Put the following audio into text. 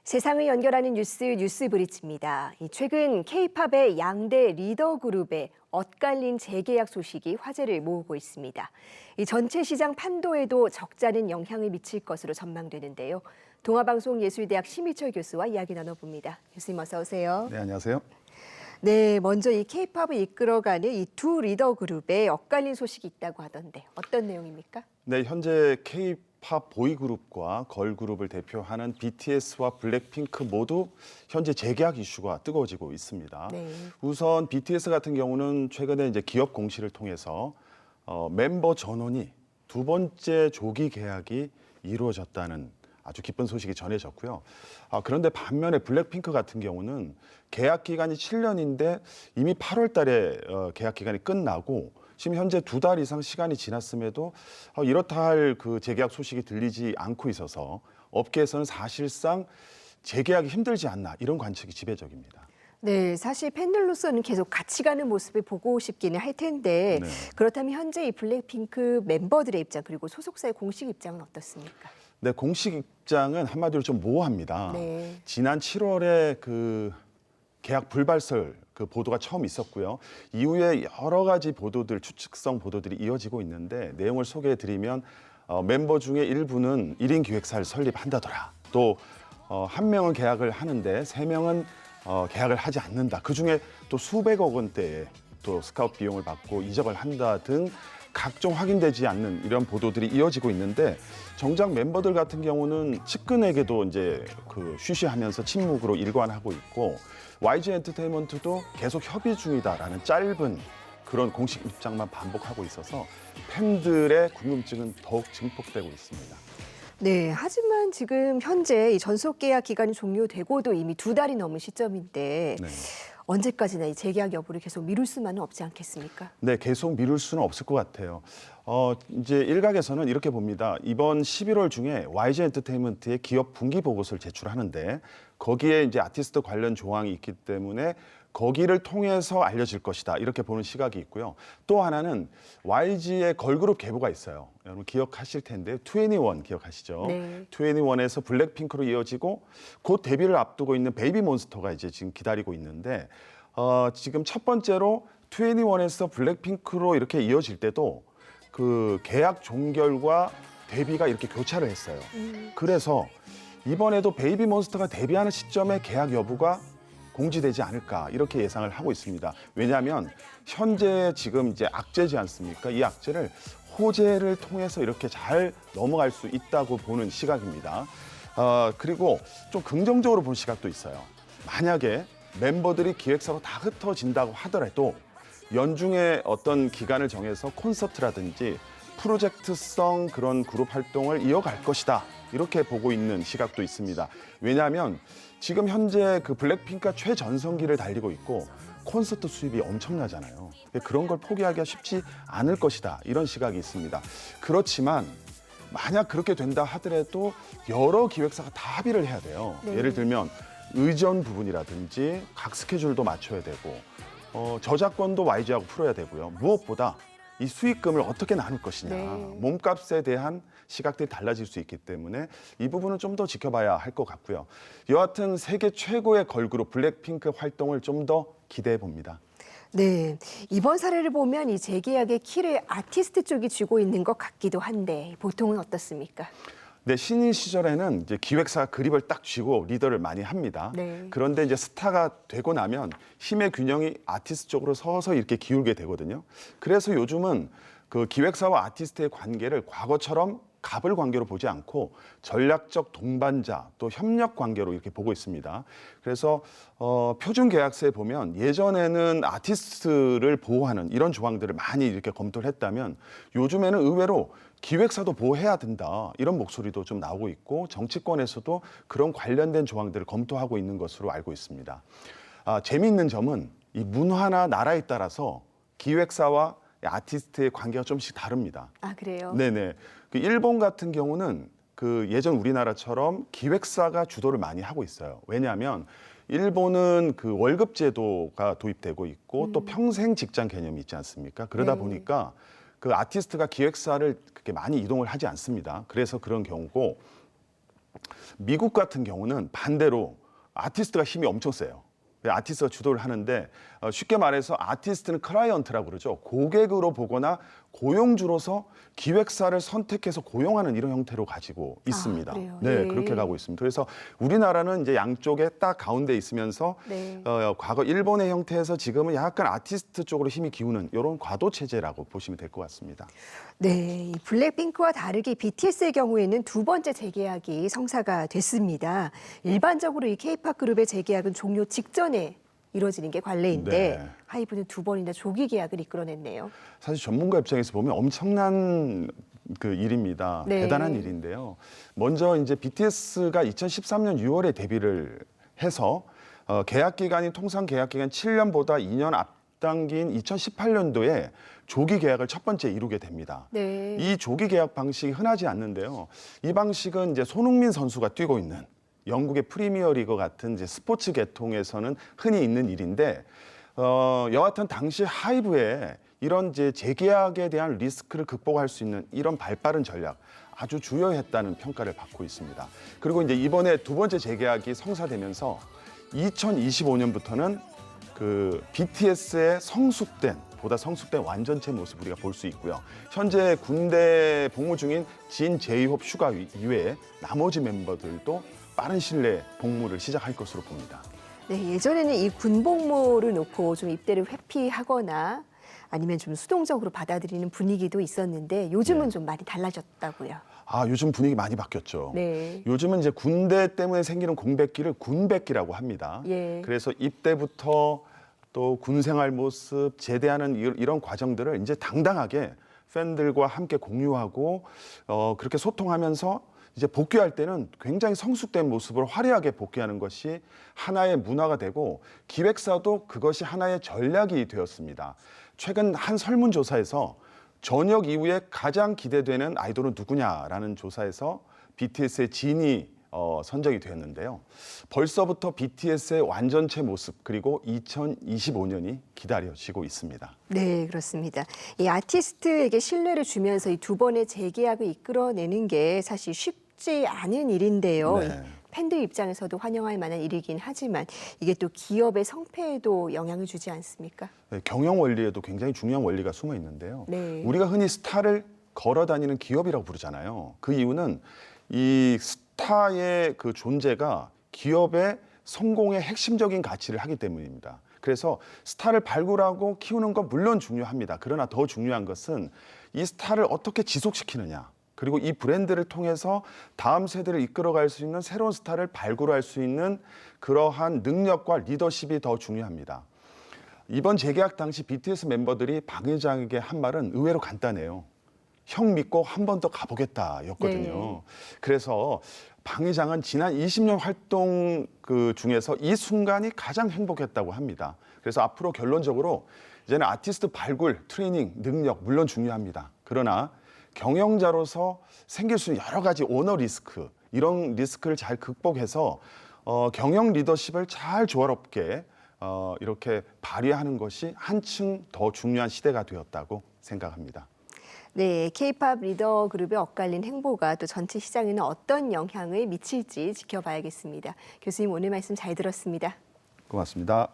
세상을 연결하는 뉴스 브릿지입니다. 최근 K-팝의 양대 리더 그룹의 엇갈린 재계약 소식이 화제를 모으고 있습니다. 이 전체 시장 판도에도 적잖은 영향을 미칠 것으로 전망되는데요. 동아방송예술대학 심희철 교수와 이야기 나눠봅니다. 교수님 어서 오세요. 네, 안녕하세요. 네, 먼저 이 K-팝을 이끌어가는 이 두 리더 그룹에 엇갈린 소식이 있다고 하던데 어떤 내용입니까? 네, 현재 K-팝 보이그룹과 걸그룹을 대표하는 BTS와 블랙핑크 모두 현재 재계약 이슈가 뜨거워지고 있습니다. 네. 우선 BTS 같은 경우는 최근에 이제 기업 공시를 통해서 멤버 전원이 두 번째 조기 계약이 이루어졌다는 아주 기쁜 소식이 전해졌고요. 그런데 반면에 블랙핑크 같은 경우는 계약 기간이 7년인데 이미 8월 달에 계약 기간이 끝나고 지금 현재 2달 이상 시간이 지났음에도 이렇다 할 그 재계약 소식이 들리지 않고 있어서 업계에서는 사실상 재계약이 힘들지 않나 이런 관측이 지배적입니다. 네, 사실 팬들로서는 계속 같이 가는 모습을 보고 싶기는 할 텐데 네. 그렇다면 현재 이 블랙핑크 멤버들의 입장 그리고 소속사의 공식 입장은 어떻습니까? 네, 공식 입장은 한마디로 좀 모호합니다. 네. 지난 7월에 그 계약 불발설 그 보도가 처음 있었고요. 이후에 여러 가지 보도들, 추측성 보도들이 이어지고 있는데 내용을 소개해드리면 멤버 중에 일부는 1인 기획사를 설립한다더라. 또 한 명은 계약을 하는데 3명은 계약을 하지 않는다. 그중에 또 수백억 원대의 또 스카우트 비용을 받고 이적을 한다 등 각종 확인되지 않는 이런 보도들이 이어지고 있는데 정작 멤버들 같은 경우는 측근에게도 이제 그 쉬쉬하면서 침묵으로 일관하고 있고 YG 엔터테인먼트도 계속 협의 중이다라는 짧은 그런 공식 입장만 반복하고 있어서 팬들의 궁금증은 더욱 증폭되고 있습니다. 네, 하지만 지금 현재 이 전속 계약 기간이 종료되고도 이미 2달이 넘은 시점인데 네. 언제까지나 이 재계약 여부를 계속 미룰 수만은 없지 않겠습니까? 네, 계속 미룰 수는 없을 것 같아요. 이제 일각에서는 이렇게 봅니다. 이번 11월 중에 YG 엔터테인먼트의 기업 분기 보고서를 제출하는데 거기에 이제 아티스트 관련 조항이 있기 때문에 거기를 통해서 알려질 것이다. 이렇게 보는 시각이 있고요. 또 하나는 YG의 걸그룹 계보가 있어요. 여러분 기억하실 텐데 2NE1 기억하시죠? 네. 2NE1에서 블랙핑크로 이어지고 곧 데뷔를 앞두고 있는 베이비몬스터가 이제 지금 기다리고 있는데 지금 첫 번째로 2NE1에서 블랙핑크로 이렇게 이어질 때도 그 계약 종결과 데뷔가 이렇게 교차를 했어요. 그래서 이번에도 베이비몬스터가 데뷔하는 시점에 계약 여부가 공지되지 않을까 이렇게 예상을 하고 있습니다. 왜냐하면 현재 지금 이제 악재지 않습니까? 이 악재를 호재를 통해서 이렇게 잘 넘어갈 수 있다고 보는 시각입니다. 그리고 좀 긍정적으로 본 시각도 있어요. 만약에 멤버들이 기획사로 다 흩어진다고 하더라도 연중에 어떤 기간을 정해서 콘서트라든지 프로젝트성 그런 그룹 활동을 이어갈 것이다. 이렇게 보고 있는 시각도 있습니다. 왜냐하면 지금 현재 그 블랙핑크가 최전성기를 달리고 있고 콘서트 수입이 엄청나잖아요. 그런 걸 포기하기가 쉽지 않을 것이다. 이런 시각이 있습니다. 그렇지만 만약 그렇게 된다 하더라도 여러 기획사가 다 합의를 해야 돼요. 네. 예를 들면 의전 부분이라든지 각 스케줄도 맞춰야 되고 저작권도 YG하고 풀어야 되고요. 무엇보다 이 수익금을 어떻게 나눌 것이냐. 네. 몸값에 대한 시각들이 달라질 수 있기 때문에 이 부분은 좀 더 지켜봐야 할 것 같고요. 여하튼 세계 최고의 걸그룹 블랙핑크 활동을 좀 더 기대해 봅니다. 네, 이번 사례를 보면 이 재계약의 키를 아티스트 쪽이 쥐고 있는 것 같기도 한데 보통은 어떻습니까? 네, 신인 시절에는 이제 기획사가 그립을 딱 쥐고 리더를 많이 합니다. 네. 그런데 이제 스타가 되고 나면 힘의 균형이 아티스트 쪽으로 서서히 이렇게 기울게 되거든요. 그래서 요즘은 그 기획사와 아티스트의 관계를 과거처럼 갑을 관계로 보지 않고 전략적 동반자 또 협력 관계로 이렇게 보고 있습니다. 그래서 표준 계약서에 보면 예전에는 아티스트를 보호하는 이런 조항들을 많이 이렇게 검토를 했다면 요즘에는 의외로 기획사도 보호해야 된다 이런 목소리도 좀 나오고 있고 정치권에서도 그런 관련된 조항들을 검토하고 있는 것으로 알고 있습니다. 재미있는 점은 이 문화나 나라에 따라서 기획사와 아티스트의 관계가 좀씩 다릅니다. 아, 그래요? 네네. 그 일본 같은 경우는 그 예전 우리나라처럼 기획사가 주도를 많이 하고 있어요. 왜냐하면 일본은 그 월급 제도가 도입되고 있고 또 평생 직장 개념이 있지 않습니까? 그러다 네. 보니까 그 아티스트가 기획사를 그렇게 많이 이동을 하지 않습니다. 그래서 그런 경우고 미국 같은 경우는 반대로 아티스트가 힘이 엄청 세요. 아티스트가 주도를 하는데 쉽게 말해서 아티스트는 클라이언트라고 그러죠. 고객으로 보거나 고용주로서 기획사를 선택해서 고용하는 이런 형태로 가지고 있습니다. 그래요? 네, 네. 그렇게 가고 있습니다. 그래서 우리나라는 이제 양쪽에 딱 가운데 있으면서 네. 과거 일본의 형태에서 지금은 약간 아티스트 쪽으로 힘이 기우는 이런 과도 체제라고 보시면 될 것 같습니다. 네, 이 블랙핑크와 다르게 BTS의 경우에는 두 번째 재계약이 성사가 됐습니다. 일반적으로 이 K-팝 그룹의 재계약은 종료 직전에 이루어지는 게 관례인데 네. 하이브는 두 번이나 조기 계약을 이끌어냈네요. 사실 전문가 입장에서 보면 엄청난 그 일입니다. 네. 대단한 일인데요. 먼저 이제 BTS가 2013년 6월에 데뷔를 해서 계약 기간이 통상 계약 기간 7년보다 2년 앞당긴 2018년도에 조기 계약을 첫 번째 이루게 됩니다. 네. 이 조기 계약 방식이 흔하지 않는데요. 이 방식은 이제 손흥민 선수가 뛰고 있는 영국의 프리미어리그 같은 이제 스포츠 계통에서는 흔히 있는 일인데 여하튼 당시 하이브에 이런 이제 재계약에 대한 리스크를 극복할 수 있는 이런 발빠른 전략 아주 주요했다는 평가를 받고 있습니다. 그리고 이제 이번에 두 번째 재계약이 성사되면서 2025년부터는 그 BTS의 보다 성숙된 완전체 모습 우리가 볼 수 있고요. 현재 군대 복무 중인 진, 제이홉, 슈가 이외에 나머지 멤버들도 빠른 시일 내에 복무를 시작할 것으로 봅니다. 네, 예전에는 이 군복무를 놓고 좀 입대를 회피하거나 아니면 좀 수동적으로 받아들이는 분위기도 있었는데 요즘은 네. 좀 많이 달라졌다고요. 요즘 분위기 많이 바뀌었죠. 네. 요즘은 이제 군대 때문에 생기는 공백기를 군백기라고 합니다. 예. 그래서 입대부터 또 군생활 모습, 제대하는 이런 과정들을 이제 당당하게 팬들과 함께 공유하고 그렇게 소통하면서 이제 복귀할 때는 굉장히 성숙된 모습으로 화려하게 복귀하는 것이 하나의 문화가 되고 기획사도 그것이 하나의 전략이 되었습니다. 최근 한 설문조사에서 전역 이후에 가장 기대되는 아이돌은 누구냐라는 조사에서 BTS의 진이 선정이 되었는데요. 벌써부터 BTS의 완전체 모습 그리고 2025년이 기다려지고 있습니다. 네, 그렇습니다. 이 아티스트에게 신뢰를 주면서 이 두 번의 재계약을 이끌어내는 게 사실 쉽지 않은 일인데요. 네. 이 팬들 입장에서도 환영할 만한 일이긴 하지만 이게 또 기업의 성패에도 영향을 주지 않습니까? 네, 경영 원리에도 굉장히 중요한 원리가 숨어 있는데요. 네. 우리가 흔히 스타를 걸어 다니는 기업이라고 부르잖아요. 그 이유는 이 스타의 그 존재가 기업의 성공의 핵심적인 가치를 하기 때문입니다. 그래서 스타를 발굴하고 키우는 건 물론 중요합니다. 그러나 더 중요한 것은 이 스타를 어떻게 지속시키느냐. 그리고 이 브랜드를 통해서 다음 세대를 이끌어갈 수 있는 새로운 스타를 발굴할 수 있는 그러한 능력과 리더십이 더 중요합니다. 이번 재계약 당시 BTS 멤버들이 박 회장에게 한 말은 의외로 간단해요. 형 믿고 한 번 더 가보겠다였거든요. 네. 그래서 박 회장은 지난 20년 활동 그 중에서 이 순간이 가장 행복했다고 합니다. 그래서 앞으로 결론적으로 이제는 아티스트 발굴, 트레이닝, 능력 물론 중요합니다. 그러나 경영자로서 생길 수 있는 여러 가지 오너 리스크, 이런 리스크를 잘 극복해서 경영 리더십을 잘 조화롭게 이렇게 발휘하는 것이 한층 더 중요한 시대가 되었다고 생각합니다. 네, K-팝 리더 그룹의 엇갈린 행보가 또 전체 시장에는 어떤 영향을 미칠지 지켜봐야겠습니다. 교수님 오늘 말씀 잘 들었습니다. 고맙습니다.